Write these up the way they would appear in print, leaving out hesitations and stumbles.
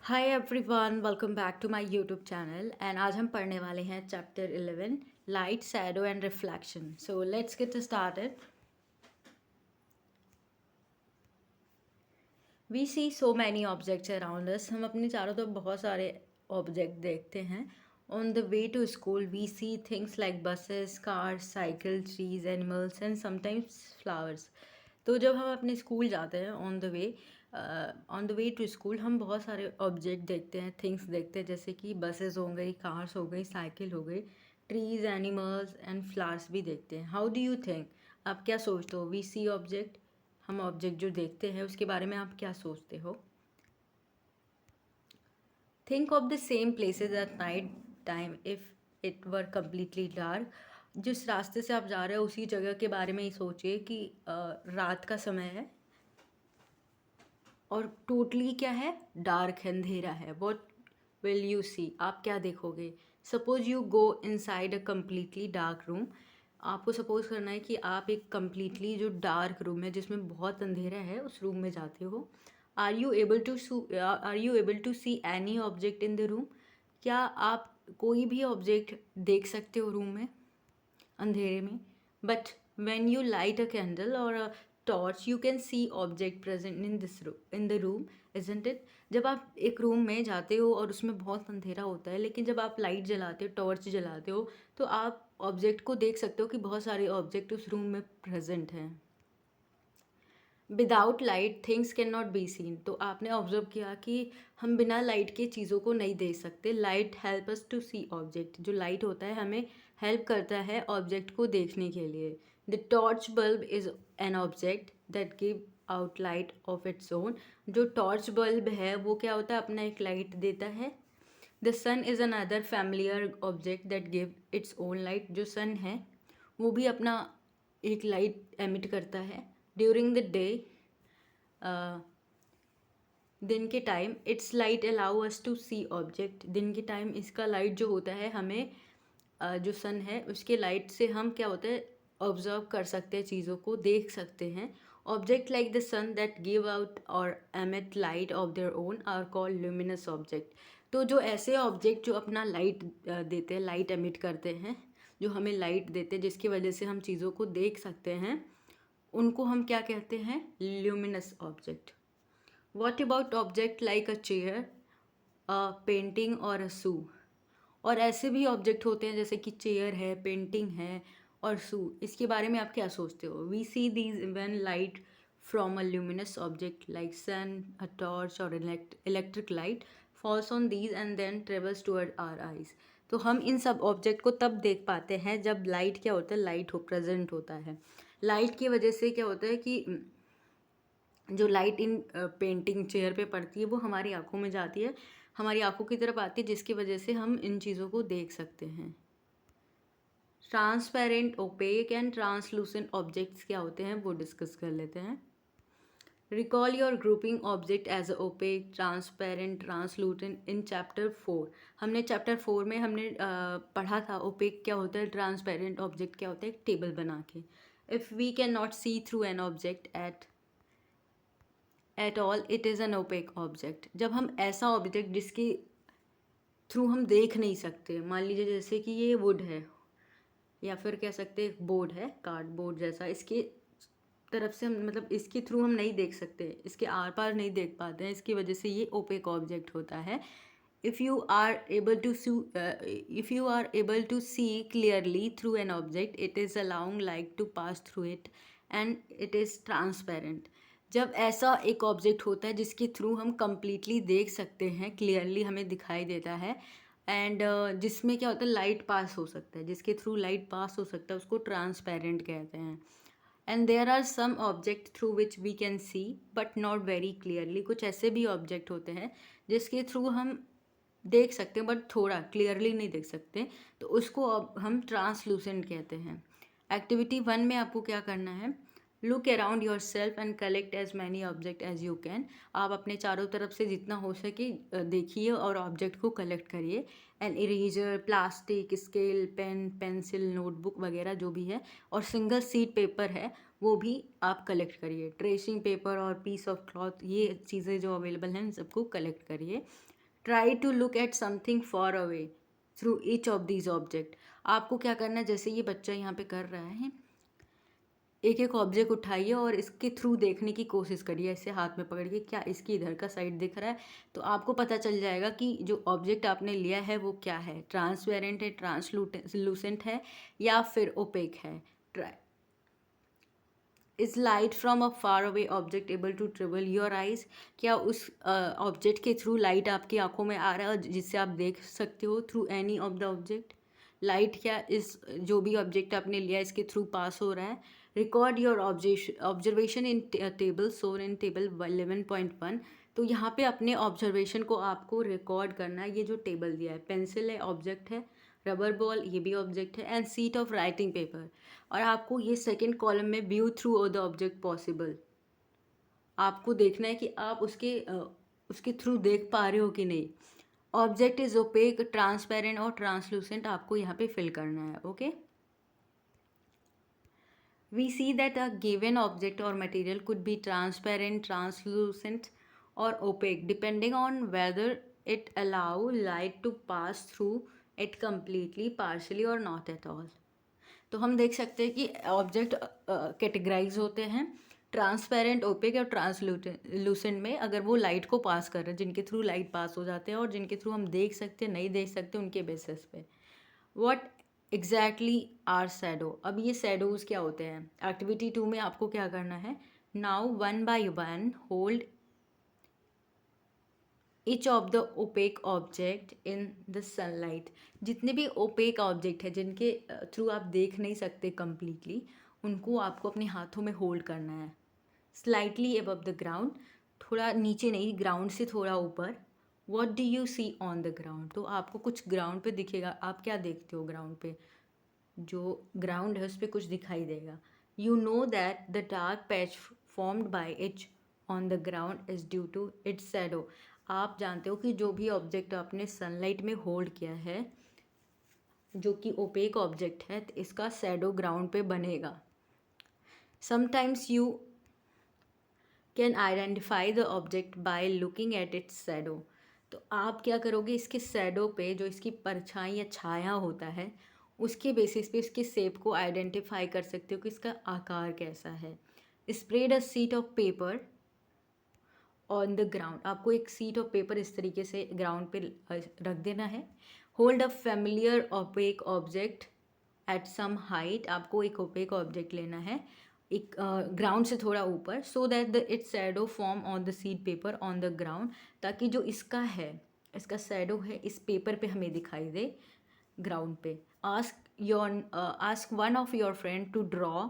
Hi everyone, welcome back to my YouTube channel and आज हम पढ़ने वाले हैं chapter 11 light shadow and reflection. So let's get started. We see so many objects around us. हम अपने चारों तरफ बहुत सारे ऑब्जेक्ट देखते हैं। On the way to school we see things like buses, cars, cycle, trees, animals and sometimes flowers. तो जब हम अपने स्कूल जाते हैं on the way to school हम बहुत सारे ऑब्जेक्ट देखते हैं, थिंग्स देखते हैं, जैसे कि बसेस हो गई, कार्स हो गई, साइकिल हो गई, ट्रीज, एनिमल्स एंड फ्लावर्स भी देखते हैं। How do you think? आप क्या सोचते हो? वी सी ऑब्जेक्ट, हम ऑब्जेक्ट जो देखते हैं उसके बारे में आप क्या सोचते हो? Think of the same places at night time if it were completely dark. जिस रास्ते से आप जा रहे हो उसी जगह के बारे में ही सोचिए कि रात का समय है और टोटली क्या है, डार्क है, अंधेरा है। What will you see? आप क्या देखोगे? Suppose you go inside a completely dark room. आपको सपोज करना है कि आप एक कम्प्लीटली जो डार्क रूम है जिसमें बहुत अंधेरा है उस रूम में जाते हो। Are you able to see any object in the room? क्या आप कोई भी ऑब्जेक्ट देख सकते हो रूम में अंधेरे में? But when you light a candle और a torch you can see object present in the room, isn't it? जब आप एक रूम में जाते हो और उसमें बहुत अंधेरा होता है, लेकिन जब आप लाइट जलाते हो, टॉर्च जलाते हो, तो आप ऑब्जेक्ट को देख सकते हो कि बहुत सारे ऑब्जेक्ट उस रूम में प्रेजेंट हैं। Without light things can not be seen. तो आपने ऑब्जर्व किया कि हम बिना लाइट के चीज़ों को नहीं देख सकते। Light help us to see object. जो लाइट होता है हमें हेल्प करता है ऑब्जेक्ट को देखने के लिए। The torch bulb is an object that give out light of its own. जो टॉर्च बल्ब है वो क्या होता है, अपना एक लाइट देता है। The sun is another familiar object that give its own light. जो सन है वो भी अपना एक लाइट एमिट करता है। ड्यूरिंग द डे, दिन के time, its light allow us to see object. दिन के टाइम इसका लाइट जो होता है हमें जो सन है उसके लाइट से हम क्या होता है, ऑब्जर्व कर सकते हैं, चीज़ों को देख सकते हैं। Object like the sun that give out और emit light of their own are called luminous object. तो जो ऐसे ऑब्जेक्ट जो अपना लाइट देते हैं, लाइट एमिट करते हैं, जो हमें लाइट देते हैं जिसकी वजह से हम चीज़ों को देख सकते हैं, उनको हम क्या कहते हैं? Luminous object. What about object like a chair, a painting और अ शू? और ऐसे भी ऑब्जेक्ट होते हैं जैसे कि चेयर है, पेंटिंग है और शू। इसके बारे में आप क्या सोचते हो? We see these when light from a luminous object like sun, a torch और electric light falls on these and then travels toward our eyes. तो हम इन सब ऑब्जेक्ट को तब देख पाते हैं जब लाइट क्या होता है, लाइट हो प्रेजेंट होता है। लाइट की वजह से क्या होता है कि जो लाइट इन पेंटिंग चेयर पे पड़ती है वो हमारी आंखों में जाती है, हमारी आंखों की तरफ आती है, जिसकी वजह से हम इन चीज़ों को देख सकते हैं। Transparent, opaque and translucent objects क्या होते हैं वो डिस्कस कर लेते हैं। Recall your grouping object as opaque, transparent, translucent in chapter 4। हमने चैप्टर 4 में हमने पढ़ा था ओपेक क्या होता है, ट्रांसपेरेंट ऑब्जेक्ट क्या होता है, एक टेबल बना के। If we can not see through an object at all it is an opaque object. जब हम ऐसा ऑब्जेक्ट जिसके थ्रू हम देख नहीं सकते, मान लीजिए जैसे कि ये वुड है या फिर कह सकते हैं बोर्ड है, कार्डबोर्ड जैसा, इसके तरफ से हम मतलब इसके थ्रू हम नहीं देख सकते, इसके आर पार नहीं देख पाते हैं, इसकी वजह से ये ओपेक ऑब्जेक्ट होता है। If you are able to if you are able to see clearly through an object it is allowing light to pass through it and it is transparent. जब ऐसा एक ऑब्जेक्ट होता है जिसके थ्रू हम completely देख सकते हैं, क्लियरली हमें दिखाई देता है, एंड जिसमें क्या होता है, लाइट पास हो सकता है, जिसके थ्रू लाइट पास हो सकता है उसको ट्रांसपेरेंट कहते हैं। And there are some object through which we can see but not very clearly. कुछ ऐसे भी ऑब्जेक्ट होते हैं जिसके थ्रू हम देख सकते हैं बट थोड़ा क्लियरली नहीं देख सकते, तो उसको अब हम ट्रांसलूसेंट कहते हैं। एक्टिविटी 1 में आपको क्या करना है? Look around your self and collect as many object as you can. आप अपने चारों तरफ से जितना हो सके देखिए और ऑब्जेक्ट को कलेक्ट करिए। An eraser, plastic, scale, pen, pencil, notebook वगैरह जो भी है, और सिंगल सीट पेपर है वो भी आप कलेक्ट करिए। ट्रेसिंग पेपर और पीस ऑफ क्लॉथ, ये चीज़ें जो अवेलेबल हैं इन सबको कलेक्ट करिए। Try to look at something far away through each of these object. आपको क्या करना है, जैसे ये बच्चा यहाँ पे कर रहा है, एक एक ऑब्जेक्ट उठाइए और इसके थ्रू देखने की कोशिश करिए, ऐसे हाथ में पकड़िए, क्या इसकी इधर का साइड दिख रहा है। तो आपको पता चल जाएगा कि जो ऑब्जेक्ट आपने लिया है वो क्या है, ट्रांसपेरेंट है, ट्रांसलूसेंट है, या फिर ओपेक है। Is light from a far away object able to travel your eyes. क्या उस ऑब्जेक्ट के थ्रू लाइट आपकी आंखों में आ रहा है जिससे आप देख सकते हो through any of the object. Light क्या इस जो भी ऑब्जेक्ट आपने लिया इसके थ्रू पास हो रहा है। Record your observation in table shown in table 11.1। तो यहाँ पे अपने ऑब्जर्वेशन को आपको रिकॉर्ड करना है। ये जो टेबल दिया है, पेंसिल है, ऑब्जेक्ट है, रबर बॉल ये भी ऑब्जेक्ट है, and seat of writing paper. और आपको ये सेकेंड कॉलम में view through the object possible, आपको देखना है कि आप उसके थ्रू देख पा रहे हो कि नहीं। ऑब्जेक्ट इज ओपेक, ट्रांसपेरेंट और ट्रांसलूसेंट आपको यहाँ पे फिल करना है। Okay, we see that a given object और material could be transparent, translucent और opaque depending on whether it allow light to pass through it completely, partially और not at all. तो हम देख सकते हैं कि ऑब्जेक्ट कैटेगराइज होते हैं ट्रांसपेरेंट, ओपेक और ट्रांसलूसेंट में, अगर वो लाइट को पास कर रहे हैं, जिनके थ्रू लाइट पास हो जाते हैं और जिनके थ्रू हम देख सकते हैं, नहीं देख सकते, उनके बेसिस पे। What exactly are shadow. अब ये शैडोज क्या होते हैं। एक्टिविटी 2 में आपको क्या करना है, now one by one hold each of the opaque object in the sunlight. जितने भी ओपेक ऑब्जेक्ट है जिनके थ्रू आप देख नहीं सकते कंप्लीटली, उनको आपको अपने हाथों में होल्ड करना है। स्लाइटली अबव द ग्राउंड, थोड़ा नीचे नहीं, ग्राउंड से थोड़ा ऊपर। What do you see on the ground. तो आपको कुछ ग्राउंड पे दिखेगा। आप क्या देखते हो ग्राउंड पे, जो ग्राउंड है उस पर कुछ दिखाई देगा। You know that the dark patch formed by it on the ground is due to its shadow. आप जानते हो कि जो भी ऑब्जेक्ट आपने सनलाइट में होल्ड किया है, जो कि ओपेक ऑब्जेक्ट है, तो इसका शैडो ग्राउंड पे बनेगा। Sometimes you can identify the object by looking at its shadow. तो आप क्या करोगे, इसके शैडो पे, जो इसकी परछाई या छाया होता है, उसके बेसिस पे इसके शेप को आइडेंटिफाई कर सकते हो कि इसका आकार कैसा है। Spread a sheet of paper on the ground. आपको एक शीट ऑफ पेपर इस तरीके से ग्राउंड पे रख देना है। Hold a familiar opaque object at some height. आपको एक ओपेक ऑब्जेक्ट लेना है एक ग्राउंड से थोड़ा ऊपर, so that the it's shadow form on the sheet paper on the ground. ताकि जो इसका है, इसका शैडो है, इस पेपर पे हमें दिखाई दे ग्राउंड पे। Ask one of your friend to draw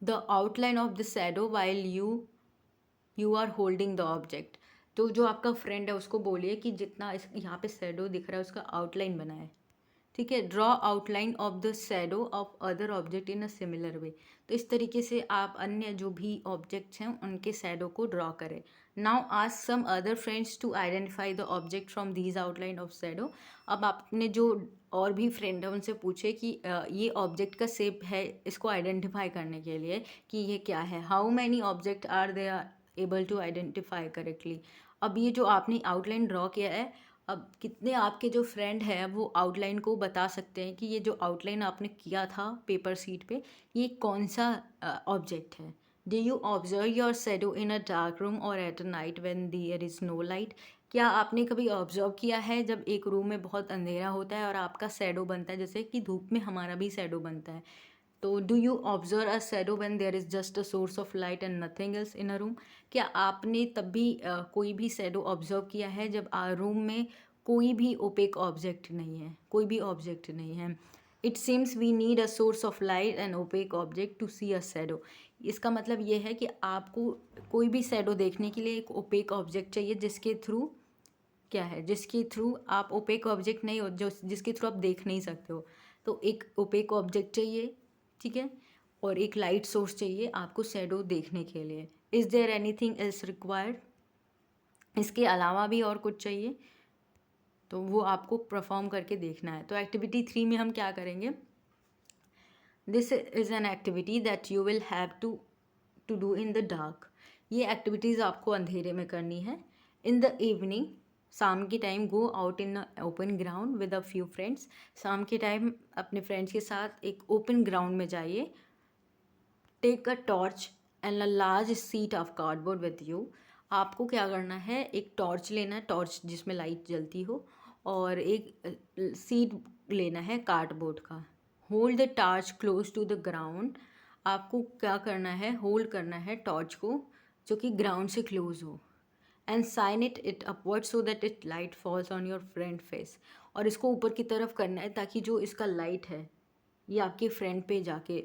the outline of the shadow while you are holding the object. तो जो आपका फ्रेंड है उसको बोलिए कि जितना इस यहाँ पे शैडो दिख रहा है उसका आउटलाइन बनाए। ठीक है, draw outline of the shadow of other object in a similar way. तो इस तरीके से आप अन्य जो भी ऑब्जेक्ट्स हैं उनके शैडो को ड्रॉ करें। Now ask some other friends to identify the object from these outline of shadow. अब आपने जो और भी फ्रेंड है उनसे पूछे कि ये ऑब्जेक्ट का शेप है, इसको आइडेंटिफाई करने के लिए कि ये क्या है। How many object are they are able to identify correctly. अब ये जो आपने आउटलाइन ड्रॉ किया है, अब कितने आपके जो फ्रेंड हैं वो आउटलाइन को बता सकते हैं कि ये जो आउटलाइन आपने किया था पेपर शीट पे, ये कौन सा ऑब्जेक्ट है। Do you observe your shadow in a dark room और at a night when there is no light. क्या आपने कभी ऑब्जर्व किया है जब एक रूम में बहुत अंधेरा होता है और आपका शैडो बनता है, जैसे कि धूप में हमारा भी शैडो बनता है। तो do you observe a shadow when there is just a source of light and nothing else in a room. क्या आपने तब भी कोई भी शैडो ऑब्जर्व किया है जब रूम में कोई भी ओपेक ऑब्जेक्ट नहीं है, कोई भी ऑब्जेक्ट नहीं है। It seems we need a source of light and opaque object to see a shadow. इसका मतलब ये है कि आपको कोई भी शैडो देखने के लिए एक ओपेक ऑब्जेक्ट चाहिए जिसके थ्रू क्या है, जिसके थ्रू आप ओपेक ऑब्जेक्ट नहीं हो, जो जिसके थ्रू आप देख नहीं सकते हो। तो एक ओपेक ऑब्जेक्ट चाहिए, ठीक है, और एक लाइट सोर्स चाहिए आपको शैडो देखने के लिए। Is there anything else required. इसके अलावा भी और कुछ चाहिए तो वो आपको परफॉर्म करके देखना है। तो एक्टिविटी 3 में हम क्या करेंगे, this is an activity that you will have to do in the dark. ये एक्टिविटीज़ आपको अंधेरे में करनी है। इन द इवनिंग, शाम के time, go out in open ground with a few friends, शाम के टाइम अपने फ्रेंड्स के साथ एक ओपन ग्राउंड में जाइए. Take a torch and a large sheet of cardboard with you. आपको क्या करना है, एक टॉर्च लेना है, टॉर्च जिसमें लाइट जलती हो, और एक सीट लेना है कार्डबोर्ड का. Hold the torch close to the ground. आपको क्या करना है, होल्ड करना है टॉर्च को जो कि ग्राउंड से क्लोज हो. And shine it upward so that it light falls on your friend face. और इसको ऊपर की तरफ करना है ताकि जो इसका लाइट है ये आपके फ्रेंड पे जाके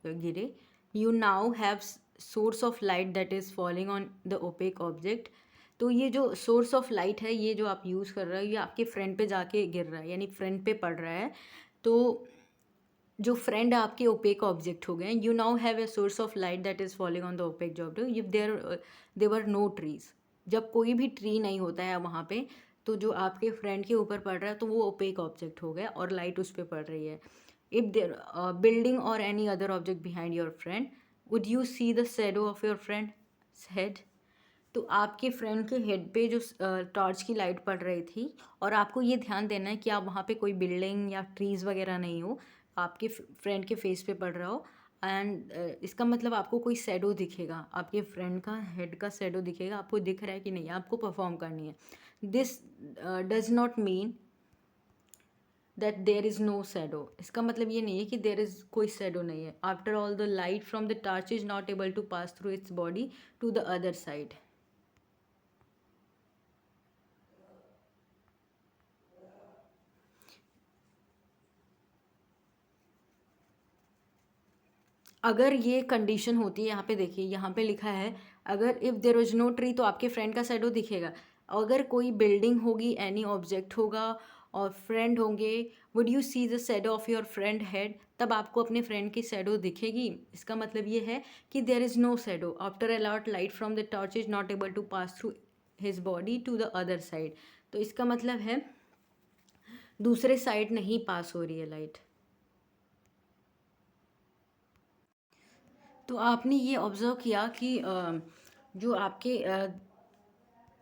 गिरे. You now have source of light that is falling on the opaque object. तो ये जो सोर्स ऑफ लाइट है, ये जो आप यूज़ कर रहे हो, ये आपके फ्रेंड पे जाके गिर रहा है, यानी फ्रेंड पे पड़ रहा है. तो जो फ्रेंड आपके ओपेक ऑब्जेक्ट हो गए. You now have a source of light that is falling on the opaque object if there are no trees. जब कोई भी ट्री नहीं होता है वहाँ पे, तो जो आपके फ्रेंड के ऊपर पड़ रहा है तो वो ओपेक ऑब्जेक्ट हो गया और लाइट उस पर पड़ रही है. इफ देर बिल्डिंग और any other object behind your friend, would you see the shadow of your friend head. तो आपके फ्रेंड के हेड पे जो टॉर्च की लाइट पड़ रही थी, और आपको ये ध्यान देना है कि आप वहाँ पे कोई बिल्डिंग या ट्रीज़ वगैरह नहीं हो, आपके फ्रेंड के फेस पे पड़ रहा हो. एंड इसका मतलब आपको कोई शैडो दिखेगा, आपके फ्रेंड का हेड का शैडो दिखेगा. आपको दिख रहा है कि नहीं, आपको परफॉर्म करनी है. This does not mean that there is no shadow. इसका मतलब ये नहीं है कि देर इज़ कोई शैडो नहीं है. After all the light from the torch is not able to pass through its body to the other side. अगर ये कंडीशन होती है, यहाँ पे देखिए, यहाँ पे लिखा है अगर if there is no tree तो आपके फ्रेंड का शैडो दिखेगा. अगर कोई बिल्डिंग होगी, एनी ऑब्जेक्ट होगा और फ्रेंड होंगे, would you see the shadow of your friend head, तब आपको अपने फ्रेंड की शैडो दिखेगी. इसका मतलब ये है कि there is no shadow. After all light from the torch is not able to pass through his body to the other side. तो इसका मतलब है दूसरे साइड नहीं पास हो रही है लाइट. तो आपने ये ऑब्ज़र्व किया कि जो आपके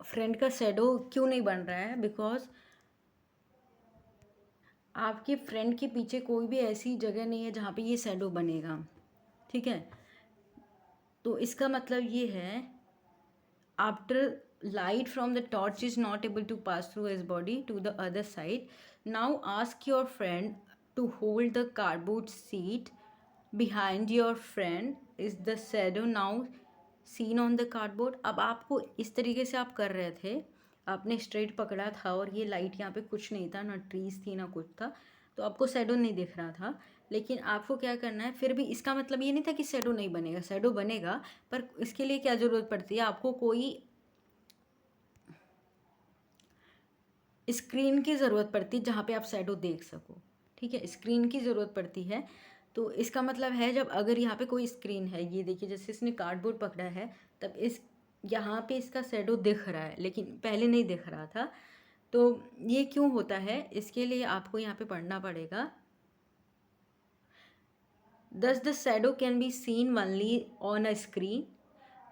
फ्रेंड का शैडो क्यों नहीं बन रहा है, बिकॉज आपके फ्रेंड के पीछे कोई भी ऐसी जगह नहीं है जहाँ पे ये शैडो बनेगा. ठीक है, तो इसका मतलब ये है after light from the torch is not able to pass through his body to the other side. Now ask your friend to hold the cardboard seat behind your friend. Is the shadow now seen on the cardboard? अब आपको इस तरीके से आप कर रहे थे, आपने स्ट्रेट पकड़ा था और ये लाइट यहाँ पे कुछ नहीं था, ना ट्रीज थी ना कुछ था, तो आपको शैडो नहीं दिख रहा था. लेकिन आपको क्या करना है, फिर भी इसका मतलब ये नहीं था कि शैडो नहीं बनेगा, शैडो बनेगा. पर इसके लिए क्या ज़रूरत पड़ती है, आपको कोई स्क्रीन की ज़रूरत पड़ती है जहाँ पे आप शैडो देख सको. ठीक है, स्क्रीन की ज़रूरत पड़ती है. तो इसका मतलब है जब अगर यहाँ पे कोई स्क्रीन है, ये देखिए जैसे इसने कार्डबोर्ड पकड़ा है, तब इस यहाँ पे इसका शैडो दिख रहा है लेकिन पहले नहीं दिख रहा था. तो ये क्यों होता है, इसके लिए आपको यहाँ पे पढ़ना पड़ेगा. Thus the shadow can be seen only on a screen,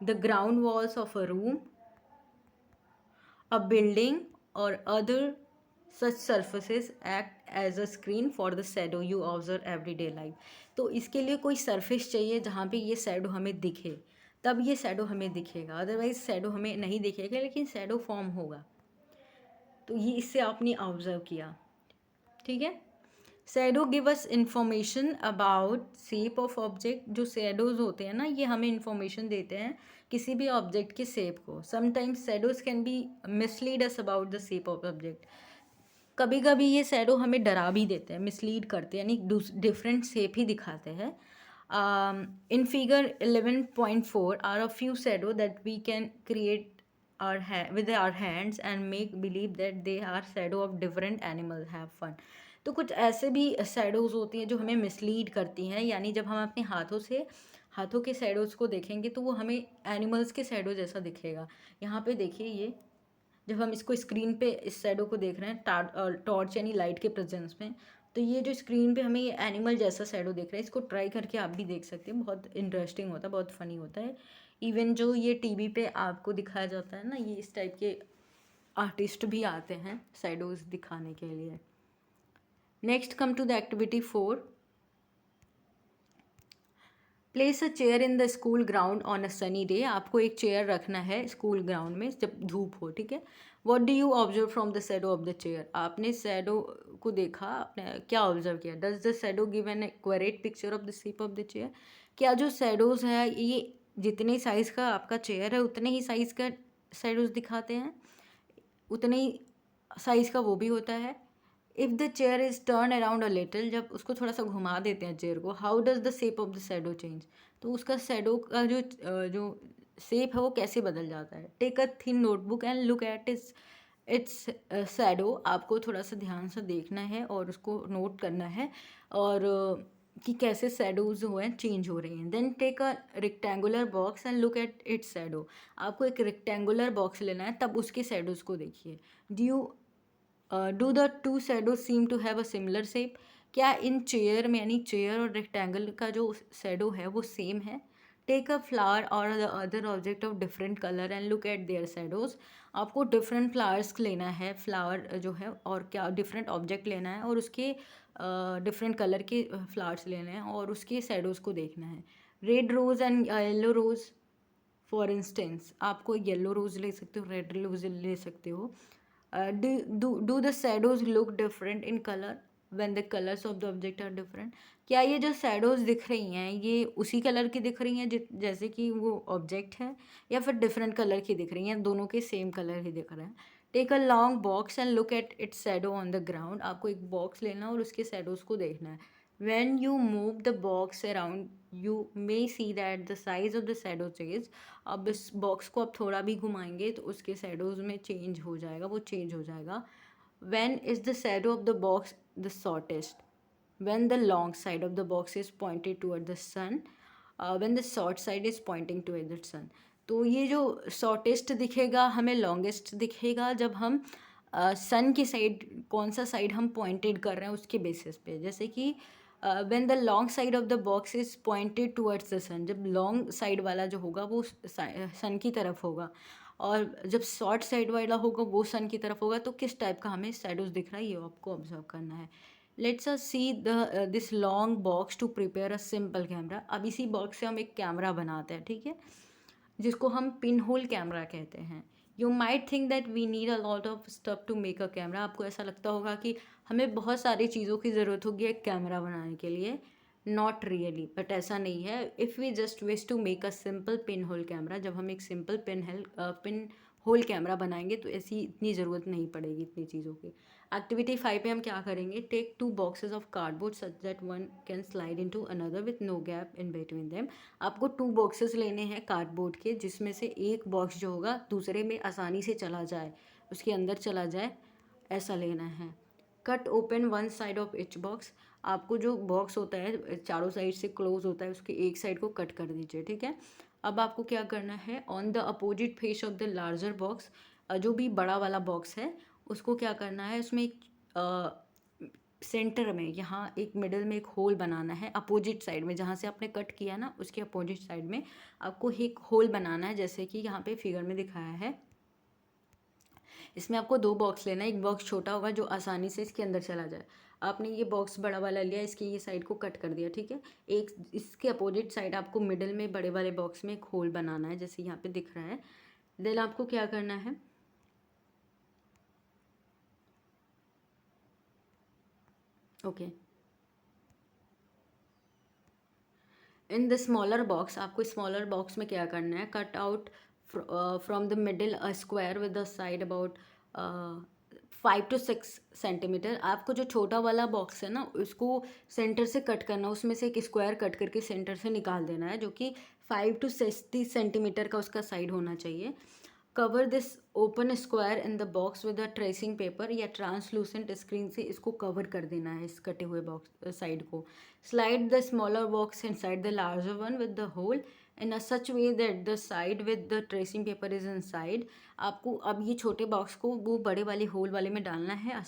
the ground walls of a room, a building, or other such surfaces act as a screen for the shadow you observe everyday life. तो इसके लिए कोई surface चाहिए जहाँ पे ये shadow हमें दिखे, तब ये शैडो हमें दिखेगा. अदरवाइज शैडो हमें नहीं दिखेगा लेकिन शैडो फॉर्म होगा. तो ये इससे आपने ऑब्जर्व किया. ठीक है, shadow give us information about shape of object. जो शैडोज होते हैं ना, ये हमें इंफॉर्मेशन देते हैं किसी भी ऑब्जेक्ट के शेप को. Sometimes shadows can be mislead us about the shape of object. कभी कभी ये शैडो हमें डरा भी देते हैं, मिसलीड करते हैं, यानी डिफरेंट शेप ही दिखाते हैं. In figure 11.4 are a few shadow that we can create with our hands and make believe that they are shadow of different animals. Have fun. तो कुछ ऐसे भी शैडोज़ होती हैं जो हमें मिसलीड करती हैं, यानी जब हम अपने हाथों के शैडोज़ को देखेंगे तो वो हमें एनिमल्स के शैडो जैसा दिखेगा. यहाँ पे देखिए, ये जब हम इसको स्क्रीन पे इस शैडो को देख रहे हैं टॉर्च यानी लाइट के प्रेजेंस में, तो ये जो स्क्रीन पे हमें ये एनिमल जैसा शैडो देख रहा है, इसको ट्राई करके आप भी देख सकते हैं. बहुत इंटरेस्टिंग होता है, बहुत फ़नी होता है. इवन जो ये टीवी पे आपको दिखाया जाता है ना, ये इस टाइप के आर्टिस्ट भी आते हैं शैडोज दिखाने के लिए। Next come to the activity 4। Place a chair in the school ground on a sunny day. आपको एक चेयर रखना है स्कूल ग्राउंड में जब धूप हो, ठीक है। What do you observe from the shadow of the chair. आपने शैडो को देखा, आपने क्या ऑब्जर्व किया। Does the shadow give an accurate picture of the shape of the chair. क्या जो शैडोज है ये जितने साइज़ का आपका चेयर है उतने ही साइज़ का शैडोज दिखाते हैं, उतने ही साइज़ का वो भी होता है। If the chair is turn around a little, जब उसको थोड़ा सा घुमा देते हैं चेयर को, how does the shape of the shadow change. तो उसका शैडो का जो शेप है वो कैसे बदल जाता है। Take a thin notebook and look at its shadow. आपको थोड़ा सा ध्यान से देखना है और उसको नोट करना है, और कि कैसे शैडोज जो हैं चेंज हो रही हैं। Then take a rectangular box and look at its shadow. आपको एक रेक्टेंगुलर बॉक्स लेना है, तब उसके शैडोज को देखिए। Do the two shadows seem to have a similar shape. क्या इन चेयर में, यानी चेयर और रेक्टेंगल का जो शैडो है वो सेम है। टेक अ फ्लावर और the other object of different colour and look eight there shadows. आपको डिफरेंट फ्लावर्स लेना है, फ्लावर जो है, और क्या डिफरेंट ऑब्जेक्ट लेना है और उसके डिफरेंट कलर के फ्लावर्स लेने हैं और उसके शैडोज को देखना है। Red rose and yellow rose, for instance आपको येलो रोज़ ले सकते हो, रेड रोज़ ले सकते हो। Do the shadows look different in colour when the colours of the object are different. क्या ये जो शैडोज दिख रही हैं ये उसी कलर की दिख रही हैं जैसे कि वो ऑब्जेक्ट है, या फिर डिफरेंट कलर की दिख रही हैं, दोनों के सेम कलर ही दिख रहे हैं। Take a long box and look at its shadow on the ground. आपको एक बॉक्स लेना और उसके शैडोज को देखना है। when you move the box around you may see that the size of the shadow changes। अब इस बॉक्स को आप थोड़ा भी घुमाएंगे तो उसके शैडोज में चेंज हो जाएगा, वो चेंज हो जाएगा। when is the shadow of the box the shortest। when the long side of the box is pointed toward the sun। when the short side is pointing toward the sun। तो ये जो shortest दिखेगा हमें longest दिखेगा जब हम सन की side, कौन सा साइड हम पॉइंटेड कर रहे हैं उसके बेसिस पे। जैसे कि when the long side of the box is pointed towards the sun, जब लॉन्ग साइड वाला जो होगा वो सन की तरफ होगा, और जब शॉर्ट साइड वाला होगा वो सन की तरफ होगा। तो किस टाइप का हमें शैडोज दिख रहा है ये आपको ऑब्जर्व करना है। Let's us see this long box to prepare a simple camera. अब इसी बॉक्स से हम एक कैमरा बनाते हैं, ठीक है, जिसको हम पिन होल कैमरा कहते हैं। You might think that we need a lot of stuff to make a camera. आपको ऐसा लगता होगा कि हमें बहुत सारी चीज़ों की ज़रूरत होगी एक कैमरा बनाने के लिए। नॉट रियली, बट ऐसा नहीं है। If we just wish to make a simple pin whole camera, जब हम एक सिंपल पिन होल कैमरा बनाएंगे तो ऐसी इतनी ज़रूरत नहीं पड़ेगी इतनी चीज़ों की। एक्टिविटी 5 पे हम क्या करेंगे। Take 2 boxes of cardboard such that one can slide into another with no gap in between them. आपको 2 बॉक्सेस लेने हैं कार्डबोर्ड के, जिसमें से एक बॉक्स जो होगा दूसरे में आसानी से चला जाए, उसके अंदर चला जाए, ऐसा लेना है। Cut open one side of each box. आपको जो बॉक्स होता है चारों साइड से क्लोज होता है, उसके एक साइड को कट कर दीजिए, ठीक है। अब आपको क्या करना है, on the opposite face of the larger box, जो भी बड़ा वाला बॉक्स है उसको क्या करना है, उसमें एक सेंटर में, यहाँ एक मिडल में एक होल बनाना है अपोजिट साइड में, जहाँ से आपने कट किया ना उसके अपोजिट साइड में आपको एक होल बनाना है, जैसे कि यहाँ पे फिगर में दिखाया है। इसमें आपको 2 बॉक्स लेना है, एक बॉक्स छोटा होगा जो आसानी से इसके अंदर चला जाए। आपने ये बॉक्स बड़ा वाला लिया, इसकी ये साइड को कट कर दिया, ठीक है। एक इसके अपोजिट साइड आपको मिडल में बड़े वाले बॉक्स में एक होल बनाना है, जैसे यहाँ पे दिख रहा है। देन आपको क्या करना है, okay, in the smaller box, आपको स्मॉलर बॉक्स में क्या करना है, cut out from the middle a square with the side about 5 to 6 centimetre. आपको जो छोटा वाला बॉक्स है ना उसको सेंटर से कट करना, उसमें से एक स्क्वायर कट करके सेंटर से निकाल देना है, जो कि 5 to 60 सेंटीमीटर का उसका साइड होना चाहिए। Cover this open square in the box with a tracing paper या ट्रांसलूसेंट स्क्रीन से इसको कवर कर देना है, इस कटे हुए बॉक्स साइड को। Slide the smaller box inside the larger one with the hole in a such way that the side with the tracing paper is inside. आपको अब ये छोटे बॉक्स को वो बड़े वाले होल वाले में डालना है,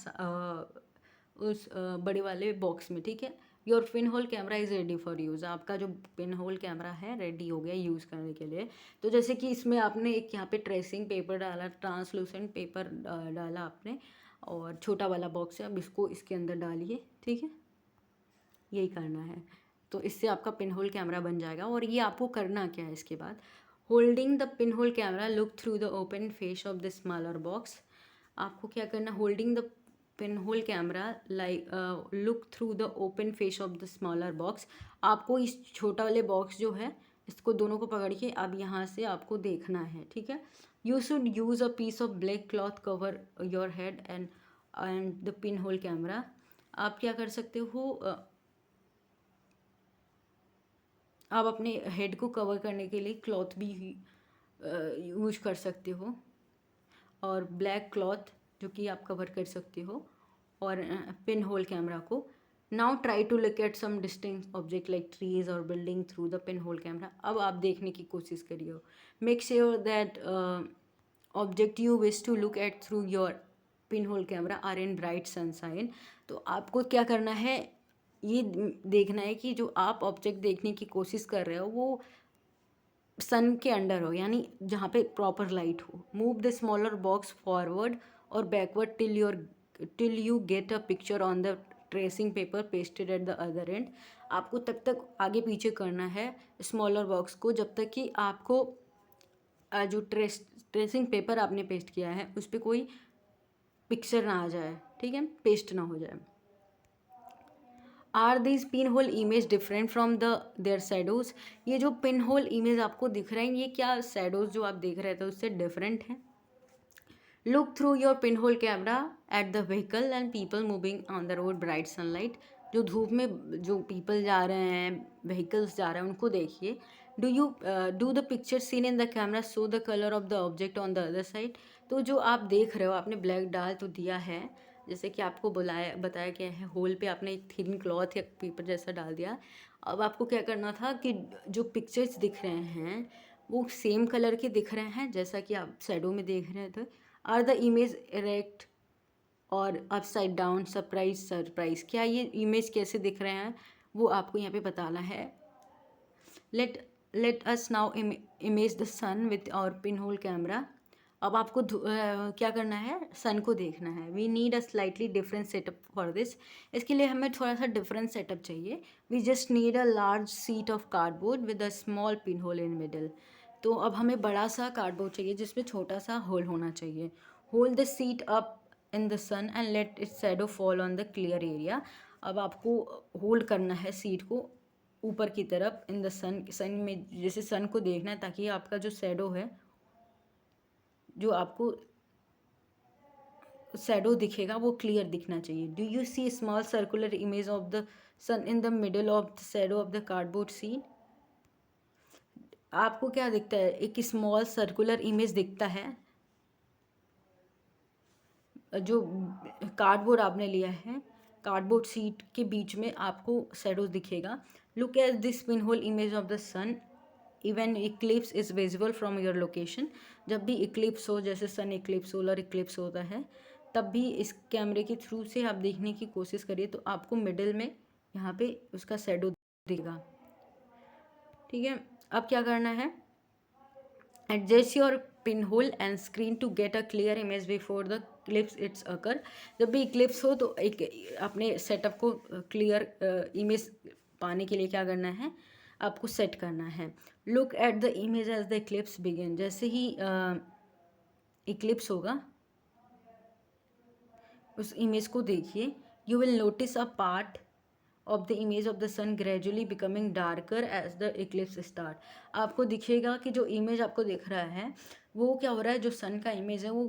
उस बड़े वाले बॉक्स में, ठीक है। Your pin hole camera is ready for use. आपका जो पिन होल कैमरा है रेडी हो गया यूज़ करने के लिए। तो जैसे कि इसमें आपने एक यहाँ पे ट्रेसिंग पेपर डाला, ट्रांसलूसेंट पेपर डाला आपने, और छोटा वाला बॉक्स है, अब इसको इसके अंदर डालिए, ठीक है, यही करना है। तो इससे आपका पिन होल कैमरा बन जाएगा। और ये आपको करना क्या है इसके बाद, holding the pin hole camera look through the open face of the smaller box. आपको क्या करना, holding the pin hole camera like look through the open face of the smaller box. आपको इस छोटा वाले बॉक्स जो है इसको दोनों को पकड़ के अब यहाँ से आपको देखना है, ठीक है। You should use a piece of black cloth cover your head and the pin hole camera. आप क्या कर सकते हो, आप अपने हेड को कवर करने के लिए क्लॉथ भी यूज कर सकते हो, और ब्लैक क्लॉथ जो कि आप कवर कर सकते हो, और पिन होल कैमरा को। Now try to look at some distinct object like trees और building through the pin hole camera. अब आप देखने की कोशिश करिए। Make sure that object you wish to look at through your pin hole camera are in bright sunshine. तो आपको क्या करना है, ये देखना है कि जो आप ऑब्जेक्ट देखने की कोशिश कर रहे हो वो सन के अंडर हो, यानी जहाँ पे प्रॉपर लाइट हो। Move the smaller box forward और backward till you get a picture on the tracing paper pasted at the other end. आपको तब तक आगे पीछे करना है स्मॉलर बॉक्स को जब तक कि आपको जो ट्रेसिंग पेपर आपने पेस्ट किया है उस पर कोई पिक्चर ना आ जाए, ठीक है, पेस्ट ना हो जाए। Are this pin whole image different from the their shadows. ये जो पिन होल इमेज आपको दिख रहे हैं ये क्या शेडोज जो आप देख रहे थे उससे डिफरेंट है। Look through your pin hole camera at the vehicle and people moving on the road bright sunlight. जो धूप में जो पीपल जा रहे हैं, व्हीकल्स जा रहे हैं, उनको देखिए। Do the picture seen in the camera show the colour of the object on the other side. तो जो आप देख रहे हो, आपने ब्लैक डाल तो दिया है, जैसे कि आपको बताया गया है, होल पे आपने एक थिन क्लॉथ या पेपर जैसा डाल दिया। अब आपको क्या करना था कि जो पिक्चर्स दिख रहे हैं वो सेम कलर के दिख रहे हैं जैसा कि आप शैडो में देख रहे थे। आर द इमेज इरेक्ट और अपसाइड डाउन, सरप्राइज, क्या ये इमेज कैसे दिख रहे हैं वो आपको यहाँ पे बताना है। Let us now image the sun with our pin hole camera. अब आपको क्या करना है, सन को देखना है। We need a slightly different setup for this. इसके लिए हमें थोड़ा सा डिफरेंट सेटअप चाहिए। We just need a large sheet of cardboard with a small pin hole in middle. तो अब हमें बड़ा सा कार्डबोर्ड चाहिए जिसमें छोटा सा होल होना चाहिए। Hold the sheet up in the sun and let its shadow fall on the clear area. अब आपको होल्ड करना है सीट को ऊपर की तरफ इन द सन में, जैसे सन को देखना है ताकि आपका जो शैडो है, जो आपको शैडो दिखेगा वो क्लियर दिखना चाहिए। Do you see small circular image of the sun in the middle of the shadow of the cardboard seen. आपको क्या दिखता है, एक स्मॉल सर्कुलर इमेज दिखता है जो कार्डबोर्ड आपने लिया है, कार्डबोर्ड सीट के बीच में आपको शैडो दिखेगा। Look at this pin whole image of the sun even eclipse is visible from your location. जब भी इक्लिप्स हो, जैसे सन इक्लिप्स, सोलर इक्लिप्स होता है, तब भी इस कैमरे के थ्रू से आप देखने की कोशिश करिए तो आपको मिडिल में यहाँ पे उसका शैडो दिखेगा, ठीक है। अब क्या करना है, adjust your pinhole and screen to get a clear image before the eclipse it's occur. जब भी इक्लिप्स हो तो एक अपने सेटअप को क्लियर इमेज पाने के लिए क्या करना है, आपको सेट करना है। Look at the image as the eclipse begin. जैसे ही इक्लिप्स होगा उस इमेज को देखिए। You will notice a part of the image of the sun gradually becoming darker as the eclipse start. आपको दिखेगा कि जो इमेज आपको दिख रहा है वो क्या हो रहा है, जो सन का इमेज है वो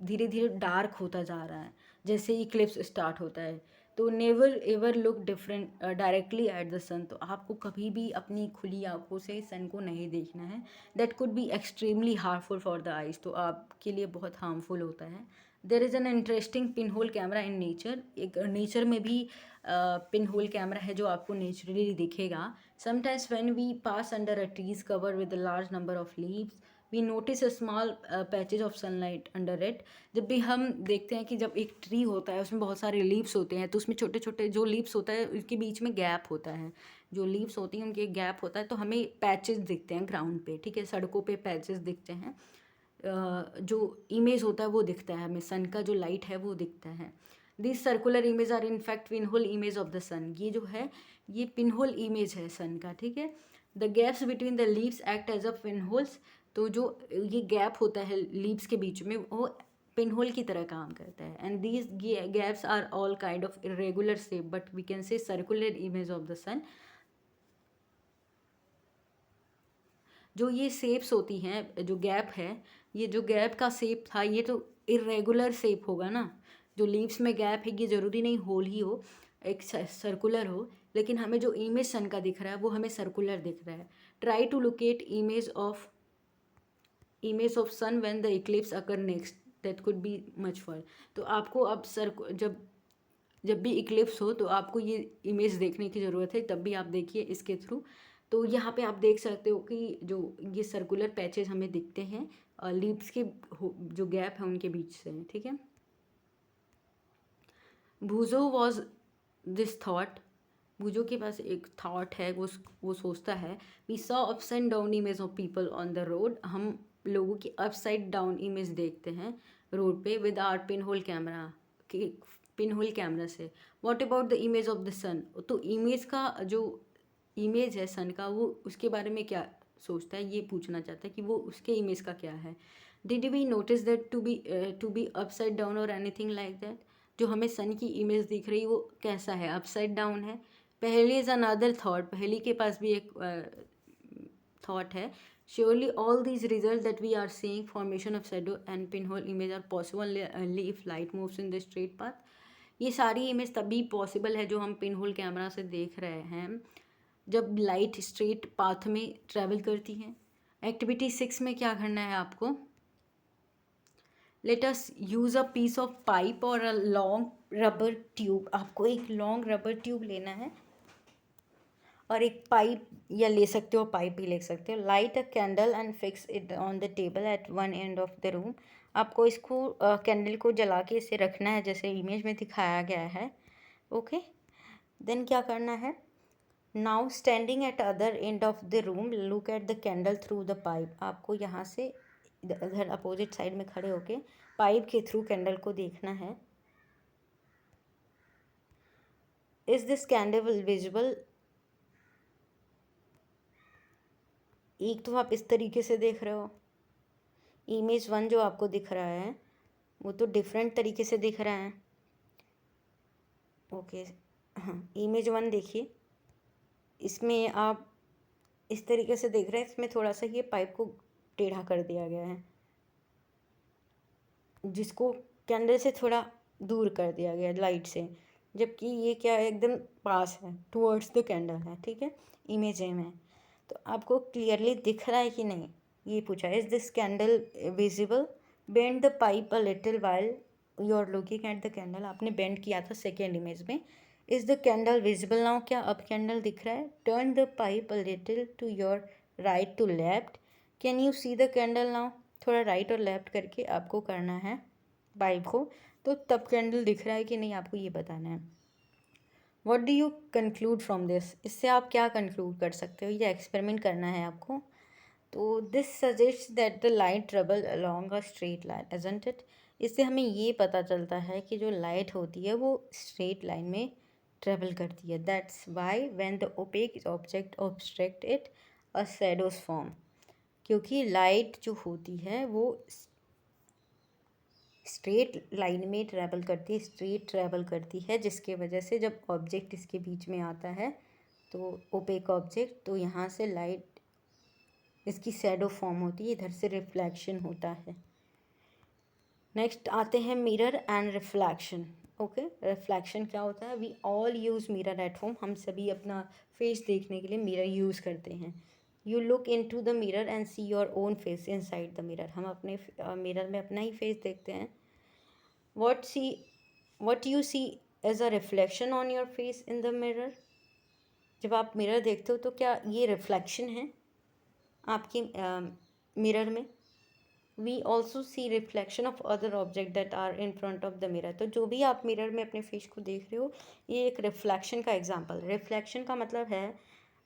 धीरे धीरे डार्क होता जा रहा है जैसे इक्लिप्स स्टार्ट होता है। तो never ever look different directly at the sun. तो आपको कभी भी अपनी खुली आंखों से सन को नहीं देखना है। That could be extremely harmful for the eyes. तो आपके लिए बहुत हार्मफुल होता है। There is an interesting pin hole camera in nature. एक नेचर में भी पिन होल कैमरा है जो आपको नेचुरली दिखेगा। Sometimes when we pass under a trees cover with a large number of leaves we notice a small patches of sunlight under it. जब भी हम देखते हैं कि जब एक ट्री होता है उसमें बहुत सारे लीव्स होते हैं, तो उसमें छोटे छोटे जो लीव्स होता है उसके बीच में गैप होता है, जो लीव्स होती हैं उनके एक गैप होता है, तो हमें पैचेस दिखते हैं ग्राउंड पे, ठीक है, सड़कों पे पैचेस दिखते हैं। जो इमेज होता है वो दिखता है हमें, सन का जो लाइट है वो दिखता है। This circular image are in fact pin hole image of the sun. ये जो है ये पिन होल इमेज है सन का, ठीक है। The gaps between the leaves act as a pin holes. तो जो ये गैप होता है लीव्स के बीच में वो पिन होल की तरह काम करता है। And these gaps are all kind of irregular shape but we can say circular image of the sun. जो ये शेप्स होती हैं, जो गैप है, ये जो गैप का शेप था ये तो इरेगुलर शेप होगा ना। जो लीव्स में गैप है ये ज़रूरी नहीं होल ही हो, एक सर्कुलर हो, लेकिन हमें जो इमेज सन का दिख रहा है वो हमें सर्कुलर दिख रहा है। Try to locate image of sun when the eclipse occur next, that could be much for. तो आपको अब जब जब भी इक्लिप्स हो तो आपको ये इमेज देखने की ज़रूरत है, तब भी आप देखिए इसके थ्रू। तो यहाँ पे आप देख सकते हो कि जो ये सर्कुलर पैचेस हमें दिखते हैं लीव्स के जो गैप है उनके बीच से, ठीक है। Boojho was this thought. Boojho के पास एक थॉट है, वो सोचता है, we saw upside down image of people on the road. हम लोगों की अपसाइड डाउन इमेज देखते हैं रोड पे with our pin hole camera, pin hole camera से। What about the image of the sun. तो इमेज का जो इमेज है सन का वो उसके बारे में क्या सोचता है, ये पूछना चाहता है कि वो उसके इमेज का क्या है। Did we notice that to be upside down or anything like that. जो हमें सन की इमेज दिख रही वो कैसा है, अपसाइड डाउन है। पहली इज अनदर थॉट, पहली के पास भी एक थॉट है। Surely all these result that we are seeing formation of shadow and pin whole image are possible only if light moves in the straight path. ये सारी image तभी पॉसिबल है जो हम पिन होल कैमरा से देख रहे हैं जब लाइट स्ट्रेट पाथ में ट्रैवल करती है। एक्टिविटी 6 में क्या करना है आपको, let us use a piece of pipe or a long rubber tube. आपको एक लॉन्ग रबर ट्यूब लेना है और एक पाइप, या ले सकते हो पाइप भी ले सकते हो। Light a candle and fix it on the table at one end of the room. आपको इसको कैंडल को जला के इसे रखना है जैसे इमेज में दिखाया गया है, ओके। देन क्या करना है, now standing at other and of the room look at the candle through the pipe. आपको यहाँ से इधर अपोजिट साइड में खड़े होके पाइप के थ्रू कैंडल को देखना है। Is this candle visible. एक तो आप इस तरीके से देख रहे हो, इमेज 1 जो आपको दिख रहा है वो तो डिफरेंट तरीके से दिख रहा है, ओके। हाँ, इमेज 1 देखिए, इसमें आप इस तरीके से देख रहे हैं, इसमें थोड़ा सा ये पाइप को टेढ़ा कर दिया गया है, जिसको कैंडल से थोड़ा दूर कर दिया गया है लाइट से, जबकि ये क्या है एकदम पास है, टुवर्ड्स द कैंडल है, ठीक है, इमेज ए में। तो आपको क्लियरली दिख रहा है कि नहीं, ये पूछा। Is this candle visible, bend the pipe a little while you are looking at the candle. आपने बेंड किया था सेकेंड इमेज में। Is the candle visible now, क्या अब कैंडल दिख रहा है। Turn the pipe a little to your right to left, can you see the candle now. थोड़ा राइट और लेफ्ट करके आपको करना है पाइप को, तो तब कैंडल दिख रहा है कि नहीं आपको ये बताना है। What do you conclude from this, इससे आप क्या कंक्लूड कर सकते हो, ये एक्सपेरिमेंट करना है आपको। तो this suggest that the light travel along a straight line, isn't it. इससे हमें ये पता चलता है कि जो लाइट होती है वो स्ट्रेट लाइन में ट्रेवल करती है। That's why when the opaque object obstruct it a shadows form. क्योंकि लाइट जो होती है वो स्ट्रेट लाइन में ट्रैवल करती है, स्ट्रेट ट्रैवल करती है, जिसके वजह से जब ऑब्जेक्ट इसके बीच में आता है तो ओपेक ऑब्जेक्ट, तो यहाँ से लाइट इसकी शैडो फॉर्म होती है, इधर से रिफ्लेक्शन होता है। नेक्स्ट आते हैं mirror and reflection, okay. Reflection क्या होता है, we all use mirror at home. हम सभी अपना फेस देखने के लिए मिरर यूज़ करते हैं। You look into the mirror and see your own face inside the mirror. हम अपने मिरर में अपना ही फेस देखते हैं। What you see as a reflection on your face in the mirror. जब आप मिरर देखते हो तो क्या ये रिफ्लेक्शन है आपकी मिरर में, we also see reflection of other object that are in front of the mirror. तो जो भी आप मिरर में अपने फेस को देख रहे हो, ये एक रिफ्लेक्शन का एग्जाम्पल। रिफ्लेक्शन का मतलब है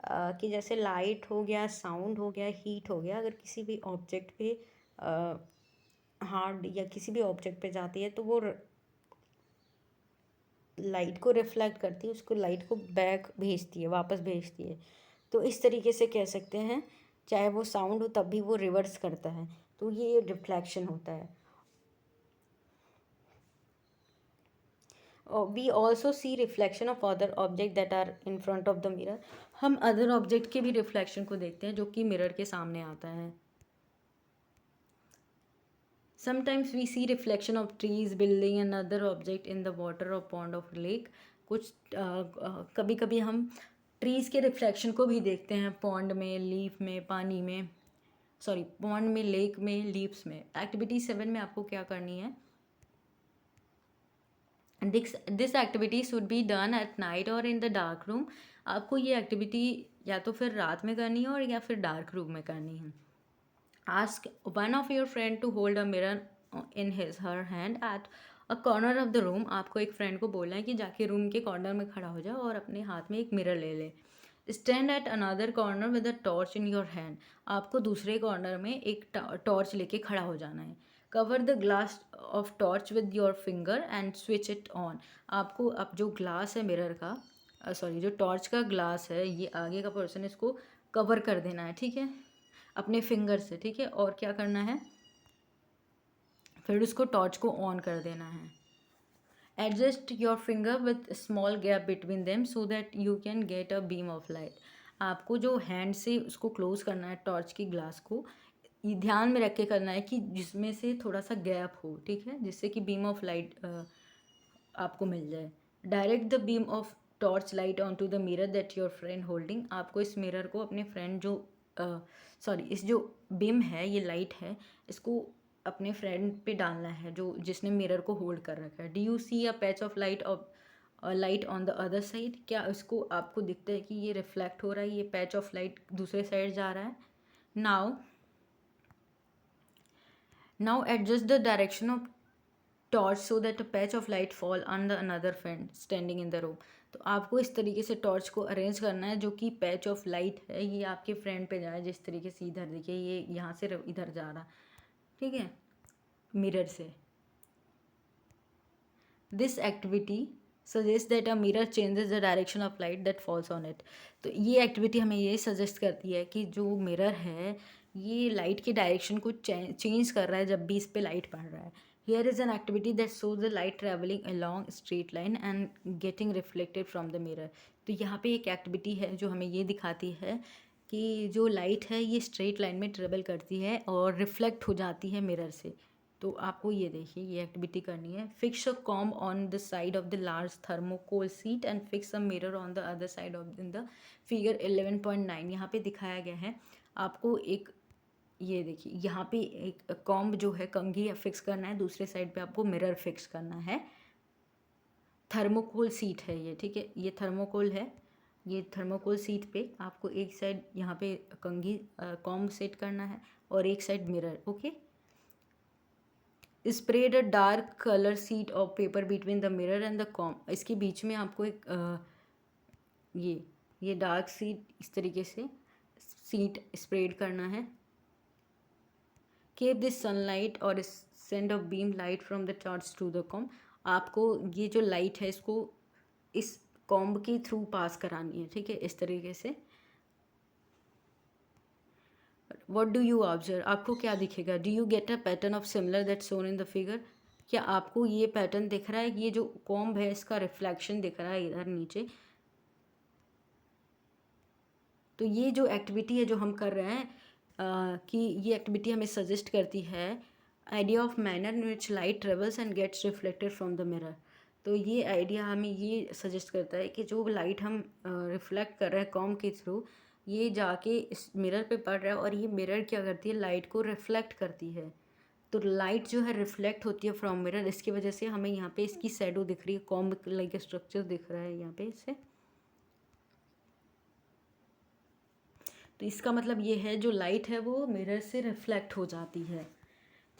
कि जैसे लाइट हो गया, साउंड हो गया, हीट हो गया, अगर किसी भी ऑब्जेक्ट पे हार्ड या किसी भी ऑब्जेक्ट पे जाती है तो वो लाइट को रिफ्लेक्ट करती है, उसको लाइट को बैक भेजती है, वापस भेजती है। तो इस तरीके से कह सकते हैं, चाहे वो साउंड हो तब भी वो रिवर्स करता है, तो ये रिफ्लेक्शन होता है। We also see reflection of other object that are in front of the mirror. हम अदर ऑब्जेक्ट के भी रिफ्लेक्शन को देखते हैं जो कि मिरर के सामने आता है। Sometimes we see reflection of trees, building and other object in the water or pond of lake. कुछ कभी कभी हम ट्रीज़ के रिफ्लेक्शन को भी देखते हैं पॉन्ड में, लीफ में, पानी में, सॉरी पॉन्ड में, लेक में, लीव्स में। एक्टिविटी 7 में आपको क्या करनी है, this activity should be done at night और इन द डार्क रूम। आपको ये एक्टिविटी या तो फिर रात में करनी है और या फिर डार्क रूम में करनी है। Ask one of your friend to hold a mirror in his her hand at a corner of the room. आपको एक फ्रेंड को बोलना है कि जाके रूम के कॉर्नर में खड़ा हो जाओ और अपने हाथ में एक मिरर ले ले। Stand at another corner with a torch in your hand. आपको दूसरे कॉर्नर में एक टॉर्च लेके खड़ा हो जाना है। Cover the glass of torch with your finger and switch it on. आपको अब जो ग्लास है मिरर का, सॉरी जो टॉर्च का ग्लास है, ये आगे का पर्सन, इसको कवर कर देना है, ठीक है, अपने फिंगर से, ठीक है। और क्या करना है, फिर उसको टॉर्च को ऑन कर देना है। Adjust your finger with small gap between them so that you can get a beam of light. आपको जो हैंड से उसको क्लोज करना है टॉर्च की ग्लास को, ये ध्यान में रख के करना है कि जिसमें से थोड़ा सा गैप हो, ठीक है, जिससे कि बीम ऑफ लाइट आपको मिल जाए। Direct the beam of torch light on to the mirror that your friend holding. आपको इस मिरर को अपने फ्रेंड जो सॉरी इस जो बीम है, ये लाइट है, इसको अपने फ्रेंड पे डालना है जो जिसने मिरर को होल्ड कर रखा है। Do you see a patch of light light on the other side. क्या इसको आपको दिखता है कि ये रिफ्लेक्ट हो रहा है, ये पैच ऑफ लाइट दूसरे साइड जा रहा है। Now adjust the direction of torch so that a patch of light fall on the another friend standing in the room. तो आपको इस तरीके से टॉर्च को अरेंज करना है जो कि पैच ऑफ लाइट है ये आपके फ्रेंड पे जाए, जिस तरीके से इधर देखिए ये यहाँ से इधर जा रहा, ठीक है, मिरर से। This activity suggest that a mirror changes the direction of light that falls on it. तो ये एक्टिविटी हमें ये सजेस्ट करती है कि जो मिरर है ये लाइट के डायरेक्शन को चेंज कर रहा है जब भी इस पे लाइट पड़ रहा है। Here is an activity that shows the light travelling along straight line and getting reflected from the mirror. तो यहाँ पे एक एक्टिविटी है जो हमें ये दिखाती है कि जो लाइट है ये स्ट्रेट लाइन में ट्रेवल करती है और रिफ्लेक्ट हो जाती है मिरर से। तो आपको ये देखिए ये एक्टिविटी करनी है। Fix a comb on the side of the large thermocol seat and fix a mirror on the other side of in the figure 11.9। यहाँ पे दिखाया गया है आपको एक, ये देखिए यहाँ पे एक कॉम्ब जो है, कंघी फिक्स करना है, दूसरे साइड पे आपको मिरर फिक्स करना है। थर्मोकोल सीट है ये, ठीक है, ये थर्मोकोल है, ये थर्मोकोल सीट पे आपको एक साइड यहाँ पे कंघी कॉम्ब सेट करना है और एक side mirror, okay. Spread a dark colour seat of paper between the mirror and the comb. इसके बीच में आपको एक ये डार्क सीट इस तरीके से सीट स्प्रेड करना है। Keep this sunlight or send of beam light from the torch to the comb. आपको ये जो लाइट है इसको इस कॉम्ब के थ्रू पास करानी है, ठीक है, इस तरीके से। वट डू यू ऑब्जर्व, आपको क्या दिखेगा, do you get a pattern of similar that shown in the figure. क्या आपको ये पैटर्न दिख रहा है, ये जो कॉम्ब है इसका रिफ्लेक्शन दिख रहा है इधर नीचे। तो ये जो एक्टिविटी है जो हम कर रहे हैं कि ये एक्टिविटी हमें सजेस्ट करती है idea of manner in which light travels and gets reflected from the mirror. तो ये आइडिया हमें ये सजेस्ट करता है कि जो लाइट हम रिफ्लेक्ट कर रहे हैं कॉम्ब के थ्रू, ये जाके इस मिरर पे पड़ रहा है और ये मिरर क्या करती है, लाइट को रिफ्लेक्ट करती है। तो लाइट जो है रिफ्लेक्ट होती है फ्रॉम मिरर, इसकी वजह से हमें यहाँ पे इसकी शैडो दिख रही है, कॉम्ब लाइक स्ट्रक्चर दिख रहा है यहाँ पे इससे। तो इसका मतलब ये है जो लाइट है वो मिरर से रिफ्लेक्ट हो जाती है।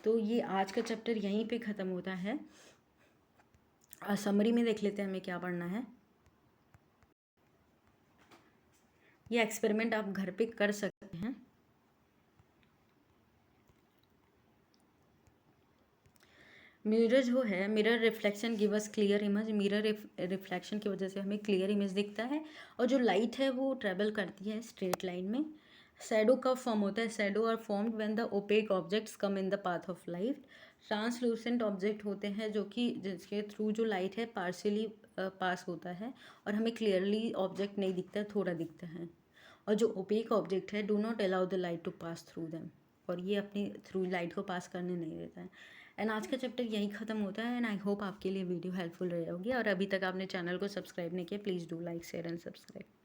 तो ये आज का चैप्टर यहीं पे ख़त्म होता है। समरी में देख लेते हैं हमें क्या पढ़ना है। ये एक्सपेरिमेंट आप घर पे कर सकते हैं। मिरर जो है, mirror reflection give us clear image. Mirror reflection की वजह से हमें क्लियर इमेज दिखता है, और जो लाइट है वो ट्रेवल करती है स्ट्रेट लाइन में। शैडो कब फॉर्म होता है? Shadow are formed when the opaque objects come in the path of light. Translucent object होते हैं जो कि जिसके थ्रू जो लाइट है पार्शियली पास होता है, और हमें क्लियरली ऑब्जेक्ट नहीं दिखता है, थोड़ा दिखता है। और जो ओपेक ऑब्जेक्ट है, do not allow the light to pass through them, और ये अपनी थ्रू लाइट को पास करने नहीं देता है। एंड आज का चैप्टर यहीं ख़त्म होता है। एंड आई होप आपके लिए वीडियो हेल्पफुल रही होगी, और अभी तक आपने चैनल को सब्सक्राइब नहीं किया, please do like share and subscribe.